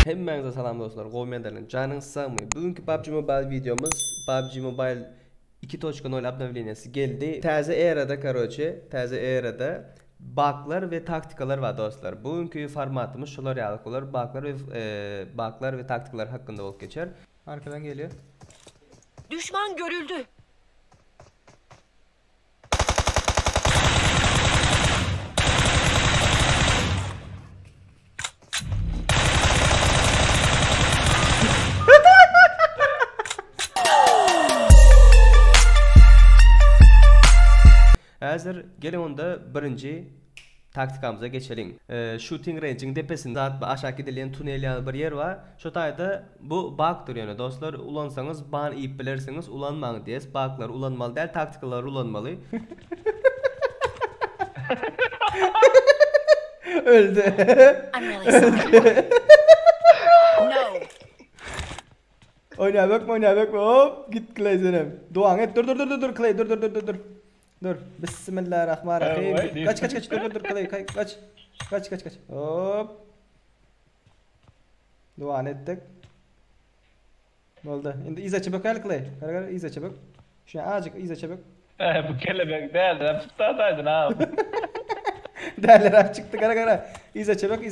Hemmenize salam dostlar. Qo'ymaydalın. Canınız sağmı. Bugünkü PUBG Mobile videomuz PUBG Mobile 2.0 обновлениясы geldi. Taze erada karoçe, taze erada bug'lar ve taktikalar var dostlar. Bugünkü formatımız şular yalık olur. Bug'lar ve taktikalar hakkında olup geçer. Arkadan geliyor. Düşman görüldü. Hazır gelin onda birinci taktikamıza geçelim. Shooting range'in tepesinde aşağı gidilen tunel bir yer var. Şu tayda bu bug'dır yani dostlar. Ulansanız ban iyip bilirsiniz, ulanmayın diye. Bug'lar ulanmalı değil, taktikalar ulanmalı. Öldü. I'm really sorry. No. Oyna bakma hop git Clay senem. Doğan et dur Clay dur. Dur. Bismillahirrahmanirrahim. Kaç dur Clay kaç. Hop. Doğan ettik. Oldu. Şimdi iza çabuk al Clay. Kara iza çabuk. Şu azıcık iza çabuk. Bu kelebek değerli. Tutadaydın abi. Değerler abi çıktı kara. İza çabuk.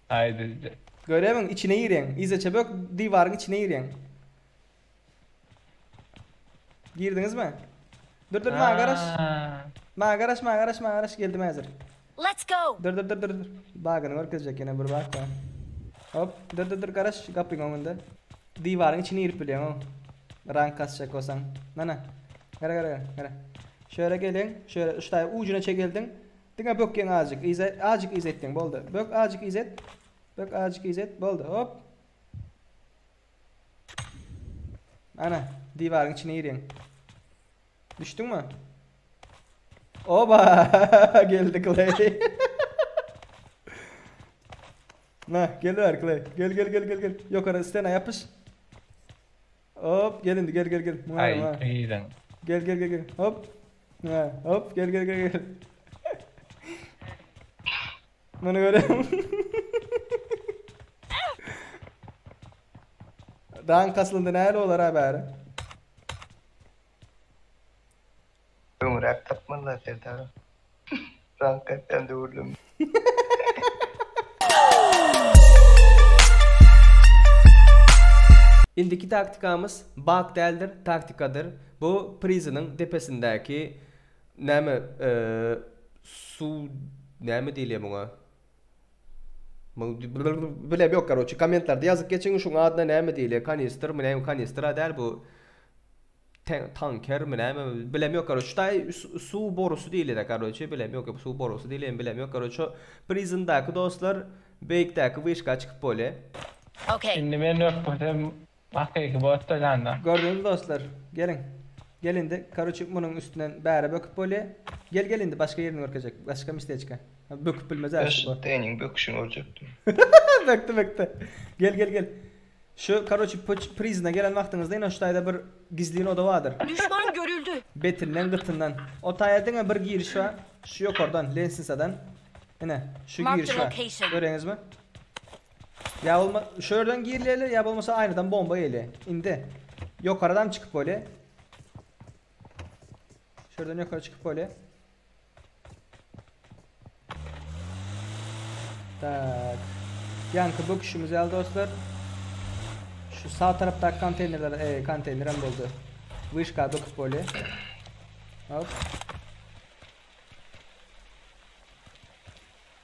Haydi. Görüyor musun? İçine giren. İza çabuk divarın içine giren. Girdiniz mi? Dur Mağaraş geldim hazır. Let's go. Dur. Bağını var kızacak yine bir bak var. Hop dur garaş kapıyın önünde. Divarın içine girip biliyorum. Rank kasacak olsan. Nana. Gara. Şöyle gelin. Şöyle işte ucuna çekildin. Dine bökken azıcık izzettin boldu. Bök azıcık izet boldu. Hop. Ana divarın içine girin. Düştün mü? Oba geldi Clay. Gel Clay. Gel. Yukarı stena yapış. Hop gel. Ay iyiden. Gel. Hop. Hop gel. Bunu görüyorum. Dağın kasılında ne olur abi? Umrak tapmalar derdi. Rankatten de vurdum. İndiki taktikamız bug değildir, taktikadır. Bu prison'ın tepesindeki su değil buna. Böyle yok karoçi komentlarda yazıp geçin şunun adına ne değil kanister mı ne kanister değil bu tanker mi ne bilemiyor karoçi tay su borusu değil de karoçi bilemiyor ki su borusu değil bilemiyor karoçi prison'daki dostlar beyikteki vışka çıkıp böyle. Okay. Şimdi ben yok bu bakayım botta yandan. Gördünüz dostlar gelin de karoçi bunun üstünden bere böküp böyle gelin de başka yerini örkecek başka misteye çıkan. Böküp bilmez Yaşın denin böküşün olacaktı. Bekle. Gel. Şu karoçi prison'a gelen vaxtınızda yine şuayda bir gizliğin oda vardır. Düşman görüldü. Betinden gıtından. O tayadına bir giriş var. Şu yok oradan Lensinsa'dan. Yine şu Mark giriş the var. location. Görüyorsunuz mu? Ya olma şuradan girileli ya olmasa aynıdan bomba yeli. İndi. Yok aradan çıkıp böyle. Şuradan yukarı çıkıp böyle. Tak. Yankı bakışımız geldi dostlar. Şu sağ taraftaki konteynerler konteynerim doldu. Vışka bakıp böyle. Hop.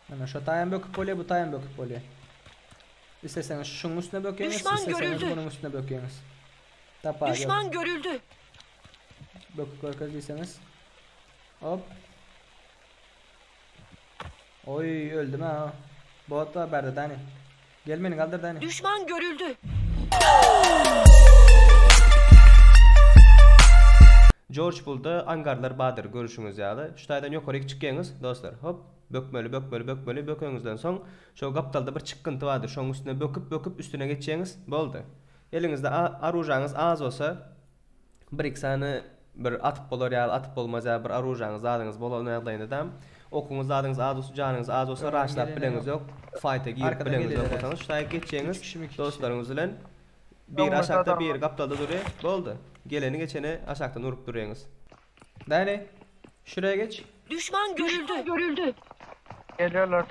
Hemen şu tayan bakıp böyle bu tayan bakıp böyle. İsterseniz şunun üstüne bakıyorsunuz, isterseniz bunun üstüne bakıyorsunuz. Düşman görüldü. Bakıp korkardıysanız. Hop. Oy öldüm ha. Bot da haberde Dani. Gel beni kaldır Dani. Düşman görüldü. George Bull'da angarlar badır görüşünüz yalı. Şu taydan yukarı çıkıyorsunuz dostlar. Hop. Bökmeli bökönüzden son şu kaptalda bir çıkıntı vardı. Şonun üstüne böküp üstüne geçeceğiniz boldu. Elinizde arujanız az olsa bir ikisini bir atıp bolar ya atıp bolmaz ya bir arujanız adınız bolanaydı edem. Okunuz adınız az olsa canınız az olsa raşlap bileniz yok. Fight'a girip bileniz yok olsanız şuraya geçeceğiniz dostlarınız bilen bir aşağıda bir kaptalda duruyor. Oldu. Geleni geçeni aşağıdan vurup duruyorsunuz. Dani şuraya geç. Düşman görüldü. Geliyorlar.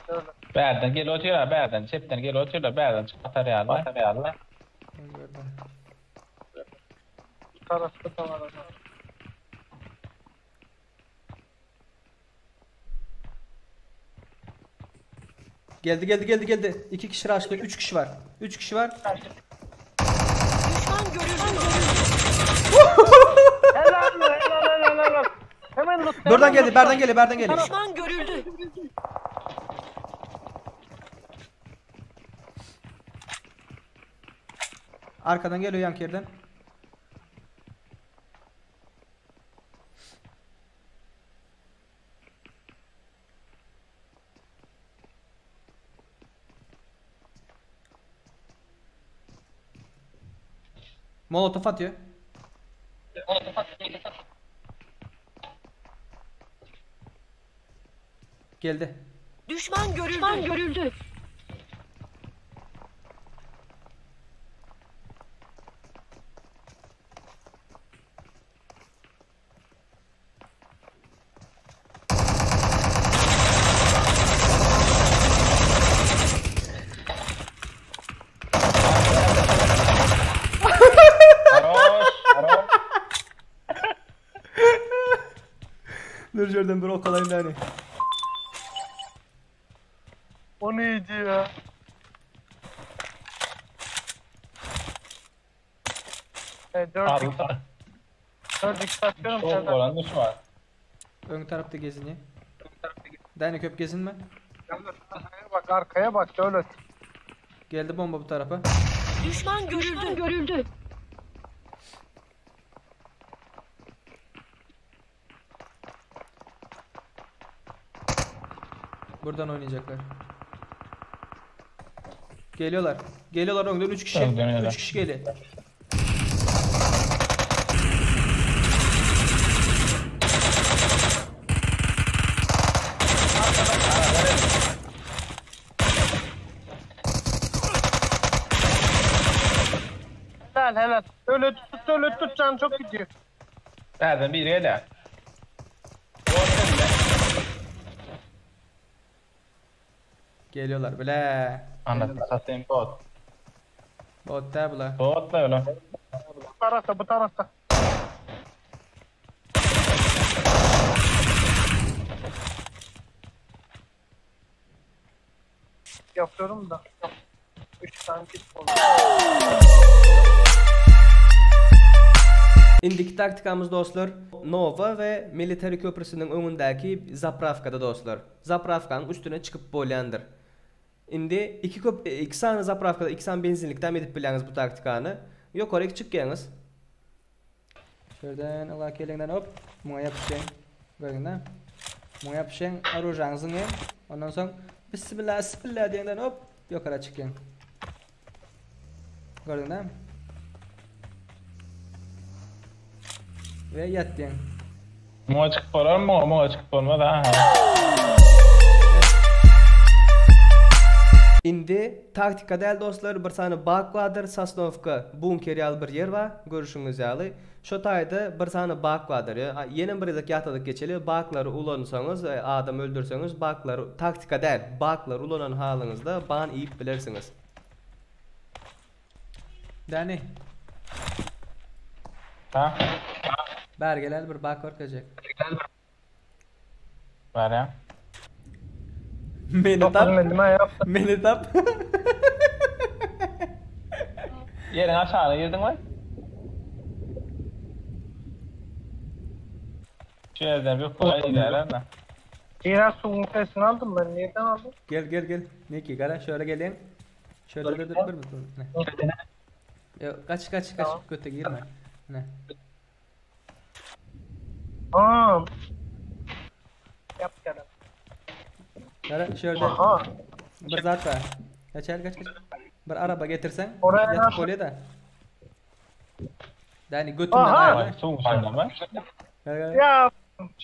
Berden gel oturuyorlar berden. Çepten gel oturuyorlar berden. Çık materyallar. Tarafta da var adam. Geldi. 2 kişi raşlıyor. 3 kişi var. 3 kişi var. Düşman görüldü. Helal. Hemen loot. Buradan geldi. Berden geliyor. Düşman görüldü. Arkadan geliyor yan yerden. Molotof atıyor. Geldi. Düşman görüldü. Dur şuradan bir okalayım da hani. O neydi ya? Evet, 4 istasyonum Çok senden. olan düşman. Ön tarafta geziniyor. Dani köp gezinme. Arkaya bak öyle. Geldi bomba bu tarafa. Düşman görüldü. Buradan oynayacaklar. Geliyorlar önden 3 kişi. Önden 3 kişi geliyor. Helal. Öyle tut can çok gidiyor. Berden bir gel. Geliyorlar bile. Anladım satayım bot. Bot da bula. Bot da öyle. Bu tarafta. Yapıyorum da. 3 tane kit oldu. İndiki taktikamız dostlar Nova ve military köprüsünün önündeki zapravkada dostlar. Zapravkanın üstüne çıkıp bolyandır. Indi iki tane zapravkada 2 tane benzinlikten edip bileniz bu taktikanı. Yok oraya çıkıyorsunuz. Şuradan Allah kelinden hop. Buna yapışın. Gördün değil mi? Buna yapışın. Arujanızın en. Ondan sonra Bismillah diyenden hop. Yukarı çıkıyorsun. Gördün değil mi? Ve yat diyen. Muğa çıkıp olar mı? Muğa çıkıp olmaz ha. Indi taktika değil dostlar bir tane bak vardır Sosnovka bunker yal bir yer var görüşünüz yalı. Şu tayda bir tane bak vardır ya. Yeni bir de yatadık geçeli bakları ulanırsanız adam öldürseniz bakları taktika değil baklar ulanan halınızda ban iyip bilirsiniz. Dani. Ha? Bergelel bir bak orkacak. Var ya. Meni tap. Meni tap. Yerin aşağına girdin mi? Şu yerden bir kolay giderler de. Diğer suyun sesini aldım ben. Nereden aldım? Gel. Ne ki gara şöyle gelin. Şöyle dur bir ne? Ya kaç kötü girme. Ne? Yap canım. Gara şöyle Aha. bir zat var. Kaç. Bir araba getirsen. Oraya Yatıp nasıl- kolye da. Yani götümden Aha! ayarla. Soğuk içinde mi? Ya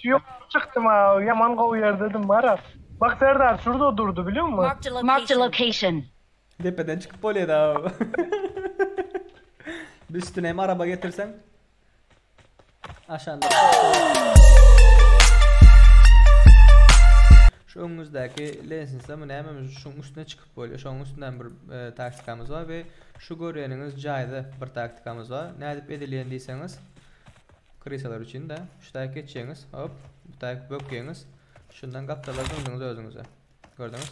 yok çıktım ha. Yaman kovuyor dedim var ya. Bak Serdar şurada durdu biliyor musun? Marked a location. Tepeden çıkıp oluyor da. Bir üstüne hem araba getirsen. Aşağıda. Şu önümüzdeki lensinse mi neyimiz şunun üstüne çıkıp oluyor. Şunun üstünden bir taktikamız var ve şu görüyeniniz cayda bir taktikamız var. Ne edip edileyen deyseniz krisalar için de şuraya geçeceğiniz hop bu takip böküyorsunuz. Şundan kaptalar döndünüz özünüze. Gördünüz?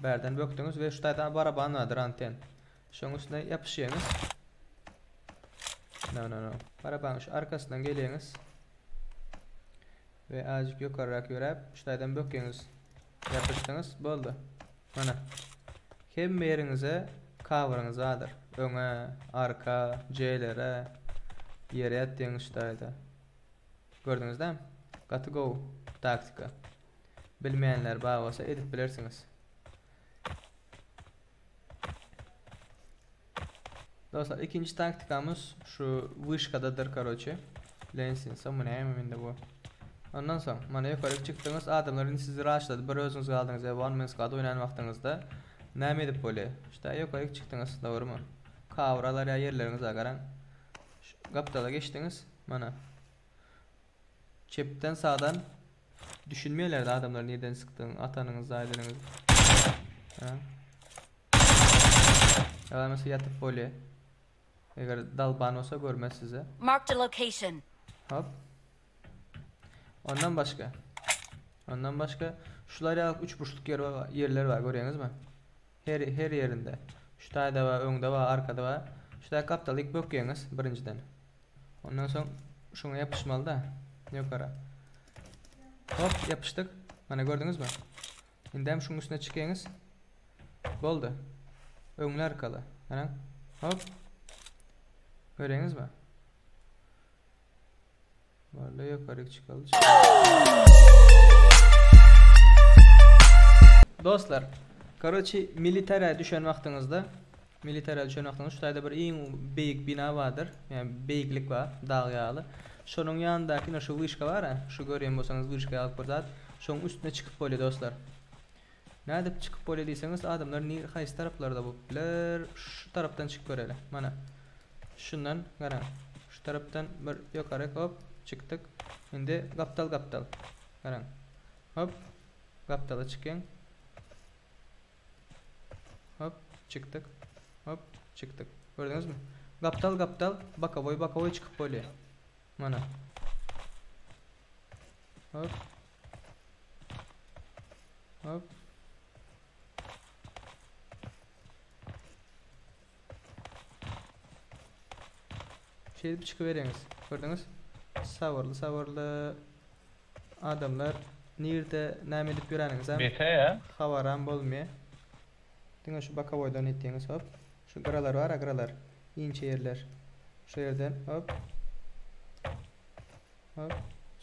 Berden böktünüz ve şu taydan bir arabanın vardır anten. Şunun üstüne yapışıyorsunuz. No. Arabanın şu arkasından geliyorsunuz. Ve azıcık yukarırak yürüyüp şu taydan böküyorsunuz. Yapıştınız. Oldu. Mana. Hem yerinize cover'ınız vardır. Öne, arka, C'lere yere yattığınız şu tayda. Gördünüz değil mi? Got to go taktika. Bilmeyenler bağ olsa edip bilirsiniz. Dostlar ikinci taktikamız şu vışkadadır karoçi. Lensin samunayım de bu. Ondan sonra mana yukarı çıktınız adamların sizi raşladı. Bir özünüz kaldınız ya one man's kağıdı oynayan vaxtınızda. Ne edip böyle? İşte yukarı çıktınız doğru mu? Kavralar ya yerleriniz agaran. Kaptala geçtiniz. Mana. Çepten sağdan düşünmeyelerdi adamlar nereden sıktığını, atanınız, aileniniz. Ya mesela yatıp böyle. Eğer dalban olsa görmez size. Marked a location. Hop. Ondan başka şulara 3 burçluk yerler var görüyorsunuz mu? Her yerinde. Şu tayda var, önde var, arkada var. Şurada kaptalık bakıyorsunuz birinciden. Ondan sonra şuna yapışmalı da yukarı. Hop yapıştık. Hani gördünüz mü? Şimdi hem şunun üstüne çıkıyorsunuz. Oldu. Önler arkalı. Hani hop. Görüyorsunuz mu? Böyle yukarı çıkalım. Dostlar, karoçi militere düşen vaxtınızda şu tayda bir en büyük bina vardır. Yani büyüklük var, dağ yağlı. Şunun yanındaki şu vışka var ha, şu görüyen bolsanız vışkayı alıp koyat. Şunun üstüne çıkıp böyle dostlar. Ne edip çıkıp böyle deyseniz adamlar ne hayız taraflarda bu bilir. Şu taraftan çıkıp böyle. Mana. Şundan gara. Şu taraftan bir yukarı hop çıktık. Şimdi kaptal. Garan. Hop. Kaptala çıkın. Hop çıktık. Hop çıktık. Gördünüz mü? Kaptal bakavoy çıkıp böyle. Mana. Hop. Hop. Şey çıkıveriniz. Gördünüz? Savurlu adamlar nerede näme edip yüräniniz hem BT ya. havaran bolmaya. Diňe şu bakavoydan etdiňiz hop. Şu garalar var, garalar. İnçe yerler. Şu yerden hop. Hop.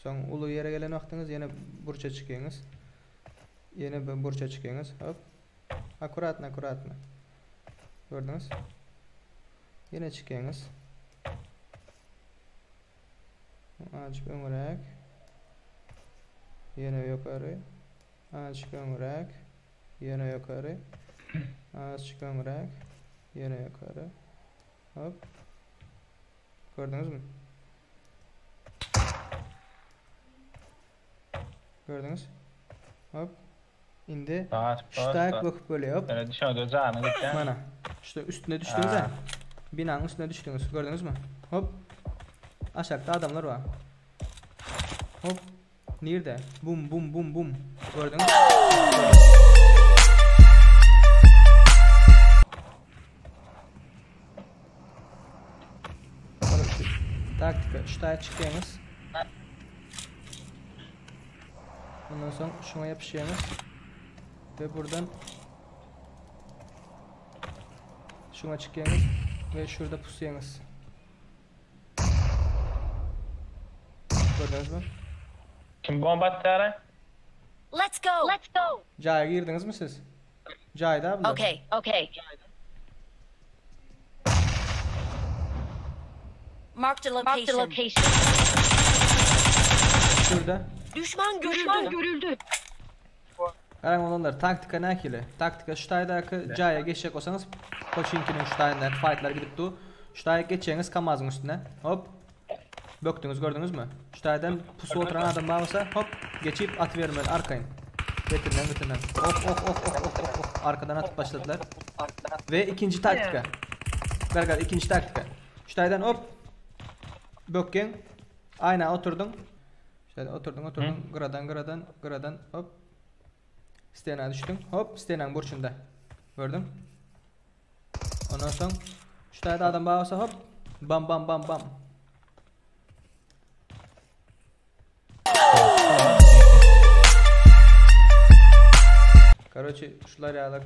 Soň ulu yere gelen wagtyňyz ýene burça çykyňyz. Ýene bir burça çykyňyz hop. Akuratna. Gördünüz? Ýene çykyňyz. Açıp öňürek. Ýene ýokary. Açıp öňürek. Ýene ýokary. Açıp öňürek. Ýene ýokary. Hop. Gördünüz mü? Gördünüz? Hop. Indi. Şu tayak bakıp böyle hop. Öyle dışarıda canı gitken. Mana. İşte üstüne düştünüz ha. Binanın üstüne düştünüz. Gördünüz mü? Hop. Aşağıda adamlar var. Hop. Nerede? Bum. Gördünüz mü? Taktika. Şu taya çıkıyorsunuz. Ondan sonra şuna yapışıyorsunuz. Ve buradan şuna çıkıyorsunuz. Ve şurada pusuyorsunuz. Gördünüz mü? Kim bomba attı? Let's go. Caya girdiniz mi siz? Cayda abla. Okay. Marked a location. Şurada. Düşman görüldü. Qaran olanlar taktika näkili? Taktika şutaydaki jaya geçecek olsanız Koçinki'nin şutayından fightlar gidipdi. Şutaya geçeceğiniz kamazın üstüne. Hop. Böktünüz gördünüz mü? Şutaydan pusu oturan adam varsa hop geçip at vermeli arkayın. Getirden. Oh. Arkadan atıp başladılar. Ve ikinci taktika. Gargar ikinci taktika. Şutaydan hop. Bökken. Aynen oturdun. Şöyle oturdun. Gradan hop. Stena düştün. Hop Stena'nın burçunda. Gördün? Ondan sonra şu tane adam bağırsa hop. Bam. Короче, şular yağlık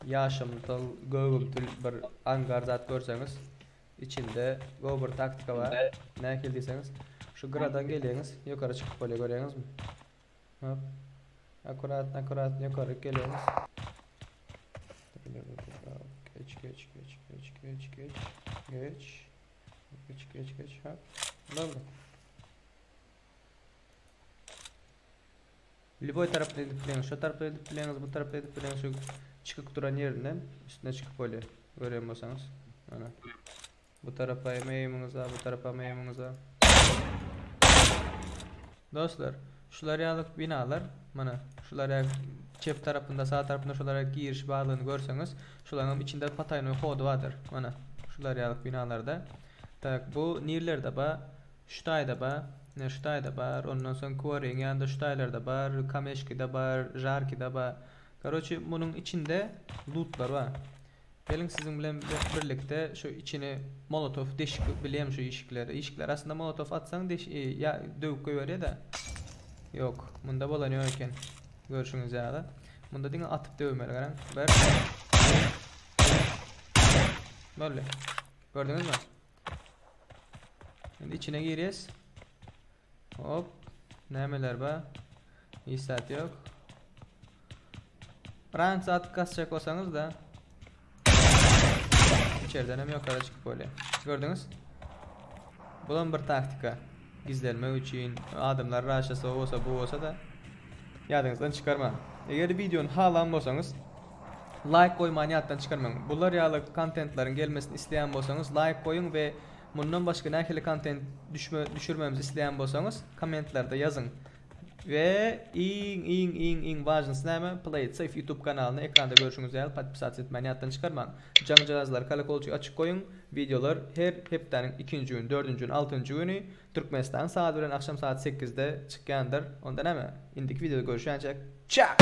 yaşamlı Google bir angar zat görseniz içinde Google taktika var. Ne geldiyseniz şu gradan geliyorsunuz yukarı çıkıp böyle görüyorsunuz mu? Hop. Akurat yukarı geliyorsunuz. Geç. Hop. Ne oldu? Любой tarafta edip bileniz, şu tarafta edip bileniz, bu tarafta edip bileniz, şu çıkık duran yerinden üstüne çıkıp böyle görüyor musunuz? Ana. Bu tarafa emeğimize, bu tarafa emeğimize. Dostlar, şular yağlık binalar, mana şulara çift tarafında, sağ tarafında şulara giriş bağlığını görseniz, şuların içinde Pataynoy kodu vardır. Mana şular yağlık binalarda. Tak bu nirlerde var, şutayda var. Şutayda var, ondan sonra Kuvarin yanında şutaylarda var, Kameşki'de var, Jarki'de var. Короче, bunun içinde lootlar var. Gelin sizin bilen birlikte şu içini Molotov deşik bileyim şu işikleri. İşikler aslında Molotov atsan ya dövüp koyuyor da. Yok, bunda bolanıyor eken. Görüşünüz ya. Bunda dine atıp dövmeli garan. Ver. Böyle. Gördünüz mü? Şimdi içine giriyoruz. Hop. Nemeler var? İyi saat yok. Rank saat kasacak olsanız da içeriden hem yukarı çıkıp böyle. Gördünüz? Bunun bir taktika. Gizlenme için adamlar raşası olsa bu olsa da yadınızdan çıkarma. Eğer videonun halan olsanız like koymayı yattan çıkarmayın. Bunlar yağlı contentlerin gelmesini isteyen olsanız like koyun ve bundan başka nähili content düşürmemizi isteyen bolsanız komentlarda yazın. Ve ing важность näme? Play it safe YouTube kanalını ekranda görüşünüz ýaly podpisat etmeni ýatdan çıkarman. Jaňy jazlar kalakolçy açyk koyun. Videolar heptaň 2-nji gün, 4-nji gün, 6-njy güni Türkmenistan saat bilen akşam saat 8-de çykýandyr. Onda näme? Indiki videoda görüşýänçek. Ciao.